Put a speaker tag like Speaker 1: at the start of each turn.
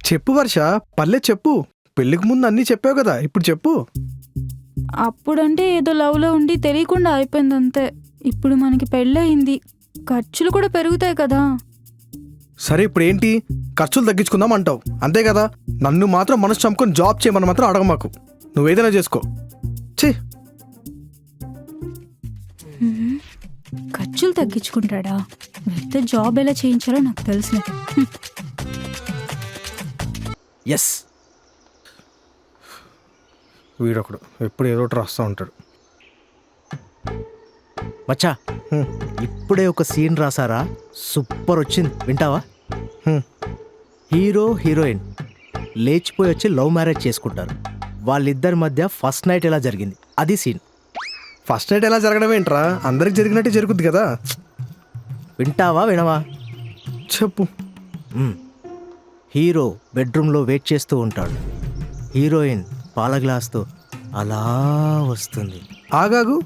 Speaker 1: చెప్పు వర్ష, పల్లె చెప్పు. పెళ్ళికి ముందు అన్నీ చెప్పావు కదా, ఇప్పుడు చెప్పు.
Speaker 2: అప్పుడంటే ఏదో లవ్లో ఉండి తెలియకుండా అయిపోయింది అంతే. ఇప్పుడు మనకి పెళ్ళయింది, ఖర్చులు కూడా పెరుగుతాయి కదా.
Speaker 1: సరే ఇప్పుడు ఏంటి, ఖర్చులు తగ్గించుకుందాం అంటావు అంతే కదా. నన్ను మాత్రం మనసు చంపుకొని జాబ్ చేయమని మాత్రం అడగమాకు. నువ్వేదైనా చేసుకో. ఛీ,
Speaker 2: ఖర్చులు తగ్గించుకుంటాడా? వెళ్తే జాబ్ ఎలా చేయించాలో నాకు తెలుసు.
Speaker 3: ఎస్,
Speaker 1: వీడొకడు ఎప్పుడు ఏదో ఒకటి రాస్తూ ఉంటాడు.
Speaker 3: మచ్చా
Speaker 1: హ్మ్.
Speaker 3: ఇప్పుడే ఒక సీన్ రాసారా, సూపర్ వచ్చింది, వింటావా?
Speaker 1: హ్మ్.
Speaker 3: హీరో హీరోయిన్ లేచిపోయి వచ్చి లవ్ మ్యారేజ్ చేసుకుంటారు. వాళ్ళిద్దరి మధ్య ఫస్ట్ నైట్ ఎలా జరిగింది, అది సీన్.
Speaker 1: ఫస్ట్ నైట్ ఎలా జరగడం ఏంట్రా, అందరికి జరిగినట్టే జరుగుద్ది కదా.
Speaker 3: వింటావా వినవా?
Speaker 1: చెప్పు.
Speaker 3: హీరో బెడ్రూమ్లో వెయిట్ చేస్తూ ఉంటాడు. హీరోయిన్ పాల గ్లాస్తో అలా వస్తుంది.
Speaker 1: ఆగాగు,